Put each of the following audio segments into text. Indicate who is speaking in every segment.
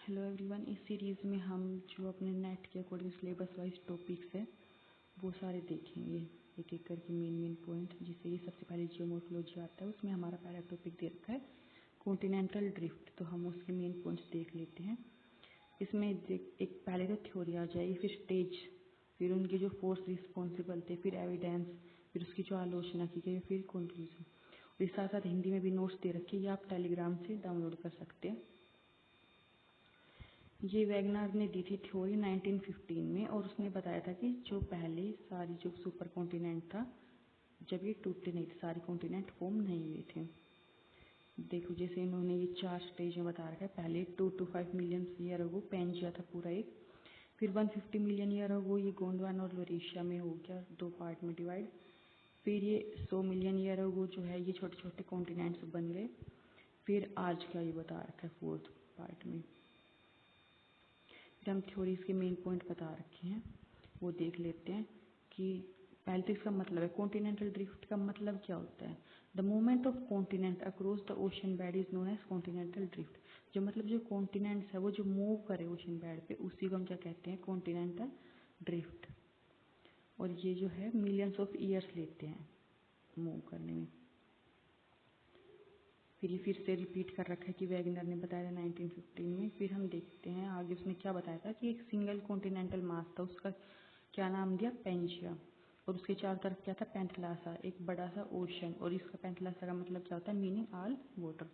Speaker 1: Hello everyone. इस series में हम जो अपने नेट के अकॉर्डिंग सिलेबस वाइज टॉपिक्स है वो सारे देखेंगे, एक एक करके मेन पॉइंट। जिससे ये सबसे पहले जियोमॉर्फोलॉजी आता है, उसमें हमारा पहला टॉपिक दे रखा है कॉन्टिनेंटल ड्रिफ्ट। तो हम उसके मेन पॉइंट्स देख लेते हैं। इसमें एक पहले तो थ्योरी आ जाएगी, फिर स्टेज, फिर उनके जो फोर्स रिस्पॉन्सिबल थे, फिर एविडेंस, फिर उसकी जो आलोचना की गई, फिर कंक्लूजन। और इस साथ साथ हिंदी में भी नोट्स दे रखे हैं, ये आप टेलीग्राम से डाउनलोड कर सकते हैं। ये वैगनार ने दी थी थ्योरी 1915 में, और उसने बताया था कि जो पहले सारी जो सुपर कॉन्टिनेंट था, जब ये टूटते नहीं थे, सारे कॉन्टिनेंट फॉर्म नहीं हुए थे। देखो जैसे इन्होंने ये 4 स्टेज में बता रखा है। पहले 2 to 5 million year ago Pangaea था पूरा एक, फिर 150 मिलियन ईयर अगो ये गोंडवाना और लोरेशिया में हो गया 2 पार्ट में डिवाइड। फिर ये 100 मिलियन ईयर अगो जो है ये छोटे छोटे कॉन्टिनेंट्स बन गए। फिर आज का ये बता रखा है 4th पार्ट में। फिर हम थ्योरीज के मेन पॉइंट बता रखे हैं, वो देख लेते हैं। कि पहले तो इसका मतलब है कॉन्टिनेंटल ड्रिफ्ट का मतलब क्या होता है। The movement of continent across the ocean bed is known as continental drift. जो मतलब जो कॉन्टिनेंट्स है वो जो मूव करे ओशन बेड पे, उसी को हम क्या कहते हैं, कॉन्टिनेंटल ड्रिफ्ट। और ये जो है मिलियंस ऑफ ईयर्स लेते हैं मूव करने में। फिर ये फिर से रिपीट कर रखा है कि वैगनर ने बताया था 1915 में। फिर हम देखते हैं आगे उसने क्या बताया था कि एक सिंगल कॉन्टिनेंटल मास था, उसका क्या नाम दिया, पेंजिया। और उसके चारों तरफ क्या था, पेंथलासा, एक बड़ा सा ओशन। और इसका पेंथलासा का मतलब क्या होता है, मीनिंग ऑल वाटर।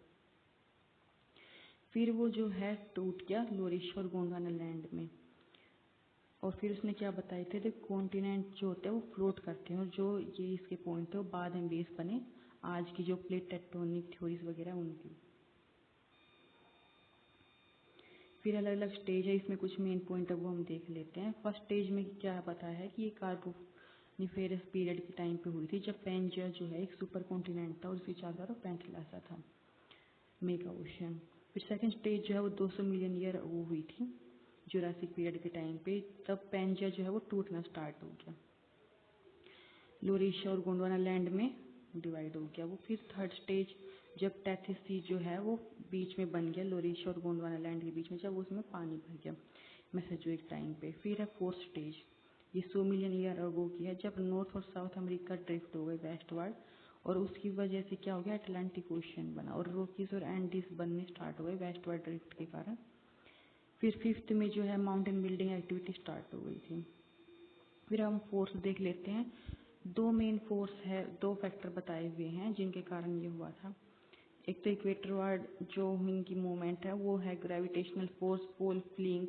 Speaker 1: फिर वो जो है टूट गया लोरेशिया और गोंडवाना लैंड में। और फिर उसने क्या बताए थे, जो कॉन्टिनेंट जो होते हैं वो फ्लोट करते हैं, और जो ये इसके पॉइंट थे वो बाद में बेस बने आज की जो प्लेट टेक्टोनिक थ्योरीज वगैरह उनकी। फिर अलग अलग स्टेज है, इसमें कुछ मेन पॉइंट है वो हम देख लेते हैं। फर्स्ट स्टेज में क्या बताया है कि ये कार्बोनिफेरस पीरियड के टाइम पे हुई थी, जब पेंजिया जो है एक सुपर कॉन्टिनेंट था और उसकी चारों तरफ पेंथलासा था, मेगा ओशन। फिर सेकंड स्टेज जो है वो 200 मिलियन ईयर वो हुई थी जुरासिक पीरियड के टाइम पे, तब पेंजिया जो है वो टूटना स्टार्ट हो गया, लोरेशिया और गोंडवाना लैंड में डिवाइड हो गया वो। फिर थर्ड स्टेज जब टेथिस सी जो है वो बीच में बन गया, लोरेशिया और गोंडवाना लैंड के बीच में, जब उसमें पानी भर गया मेसोजोइक टाइम पे। फिर है फोर्थ स्टेज, ये 100 मिलियन ईयर अगो की है, जब नॉर्थ और साउथ अमेरिका ड्रिफ्ट हो गए वेस्टवर्ड, और उसकी वजह से क्या हो गया, अटलांटिक ओशन बना और रॉकीज और एंडीज बनने स्टार्ट हो गए वेस्टवर्ड ड्रिफ्ट के कारण। फिर फिफ्थ में जो है माउंटेन बिल्डिंग एक्टिविटी स्टार्ट हो गई थी। फिर हम फोर्स देख लेते हैं। दो मेन फोर्स है, दो फैक्टर बताए हुए हैं जिनके कारण ये हुआ था। एक तो इक्वेटरवार्ड जो इनकी मूवमेंट है वो है ग्रेविटेशनल फोर्स, पोल फ्लिंग।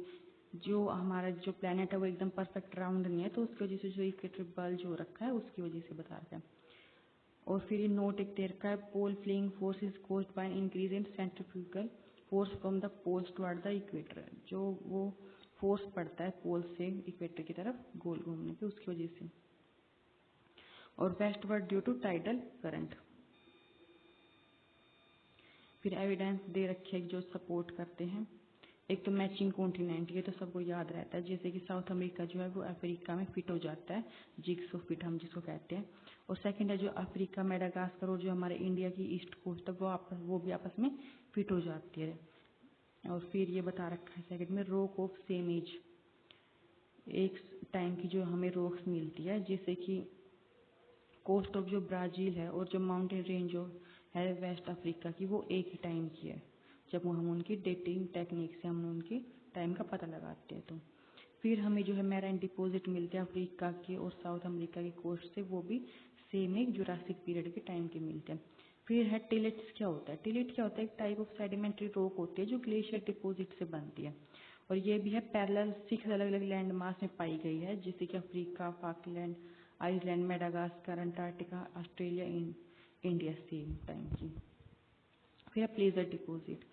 Speaker 1: जो हमारा जो प्लेनेट है वो एकदम परफेक्ट राउंड नहीं है, तो उसकी वजह से जो इक्वेटर बल्ज हो रखा है उसकी वजह से बता रखा है। और फिर ये नोट एक दे रखा है, pole fling force is caused by increase in centrifugal force from the poles toward the equator. जो वो फोर्स पड़ता है पोल से इक्वेटर की तरफ गोल घूमने पे, उसकी वजह से। और westward due to tidal current. फिर एविडेंस दे रखे हैं जो सपोर्ट करते हैं। एक तो मैचिंग कॉन्टिनेंट, ये तो सबको याद रहता है, जैसे कि साउथ अमेरिका जो है वो अफ्रीका में फिट हो जाता है, जिग्सो फिट हम जिसको कहते हैं। और सेकंड है जो अफ्रीका, मेडागास्कर और जो हमारे इंडिया की ईस्ट कोस्ट है वो भी आपस में फिट हो जाती है। और फिर ये बता रखा है सेकंड में, रॉक ऑफ सेम एज, एक टाइम की जो हमें रॉक्स मिलती है, जैसे कि कोस्ट ऑफ जो ब्राज़ील है और जो माउंटेन रेंज जो है वेस्ट अफ्रीका की, वो एक ही टाइम की है। जब वो हम उनकी डेटिंग टेक्निक से हम उनकी टाइम का पता लगाते हैं तो। फिर हमें जो है मैराइन डिपॉजिट मिलते हैं अफ्रीका के और साउथ अमेरिका की कोस्ट से, वो भी सेम एक जुरासिक पीरियड के टाइम के मिलते हैं। फिर है टिलेट्स, क्या होता है, टिलेट क्या होता है, एक टाइप ऑफ सेडिमेंट्री रॉक होती है जो ग्लेशियर डिपॉजिट से बनती है। और ये भी है पैरेलल 6 अलग अलग लैंड मास में पाई गई है, जैसे कि Africa, Falkland, Iceland, Madagascar, Antarctica, Australia, India same time की। फिर प्लेजर डिपॉजिट,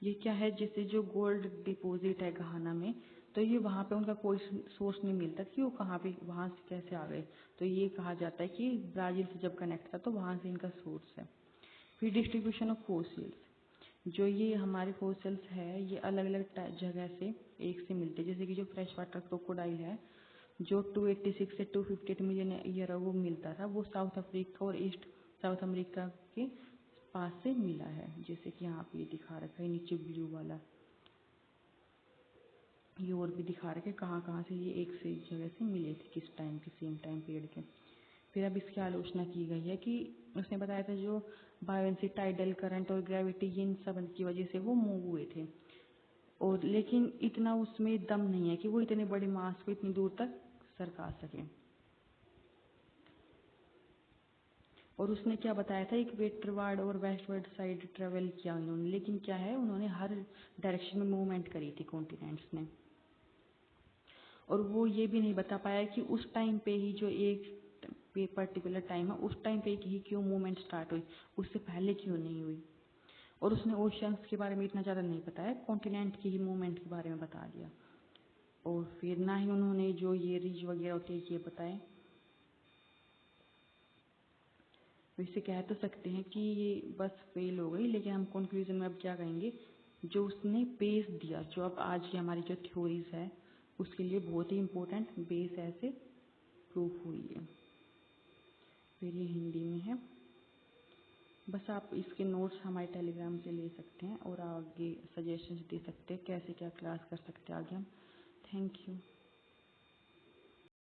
Speaker 1: ये क्या है, जैसे जो गोल्ड डिपॉजिट है घाना में, तो ये वहाँ पे उनका कोई सोर्स नहीं मिलता कि वो कहाँ पे वहाँ से कैसे आ गए, तो ये कहा जाता है कि ब्राज़ील से जब कनेक्ट था तो वहाँ से इनका सोर्स है। फिर डिस्ट्रीब्यूशन ऑफ फोसिल्स, जो ये हमारे फोसिल्स है ये अलग अलग जगह से एक से मिलते हैं, जैसे कि जो फ्रेश वाटर क्रोकोडाइल है जो 286 से 258 मिलियन ईयर अगो मिलता था, वो साउथ अफ्रीका और ईस्ट साउथ अमेरिका के पास से मिला है, जैसे कि यहाँ पे ये दिखा रखा है नीचे ब्लू वाला। ये और भी दिखा रखे कहाँ कहाँ से ये एक से एक जगह से मिले थे, किस टाइम के, सेम टाइम पीरियड के। फिर अब इसकी आलोचना की गई है कि उसने बताया था जो बायोएंसी, टाइडल करंट और ग्रेविटी, इन सब की वजह से वो मूव हुए थे, और लेकिन इतना उसमें दम नहीं है कि वो इतने बड़े मास को इतनी दूर तक सरका सके। और उसने क्या बताया था, एक वेस्टवर्ड और वेस्टवर्ड साइड ट्रेवल किया उन्होंने, लेकिन क्या है, उन्होंने हर डायरेक्शन में मूवमेंट करी थी कॉन्टिनेंट्स ने। और वो ये भी नहीं बता पाया कि उस टाइम पे ही जो एक पर्टिकुलर टाइम है, उस टाइम पे ही क्यों मूवमेंट स्टार्ट हुई, उससे पहले क्यों नहीं हुई। और उसने ओशंस के बारे में इतना ज़्यादा नहीं बताया, कॉन्टिनेंट की ही मूवमेंट के बारे में बता दिया। और फिर ना ही उन्होंने जो ये रिज वगैरह होते हैं ये बताए। वैसे कह तो सकते हैं कि ये बस फेल हो गई, लेकिन हम कंक्लूजन में अब क्या कहेंगे, जो उसने बेस दिया, जो अब आज की हमारी जो थ्योरीज है उसके लिए बहुत ही इम्पोर्टेंट बेस ऐसे प्रूफ हुई है। फिर ये हिंदी में है, बस आप इसके नोट्स हमारे टेलीग्राम से ले सकते हैं और आगे सजेशंस दे सकते हैं कैसे क्या क्लास कर सकते हैं आगे हम। Thank you.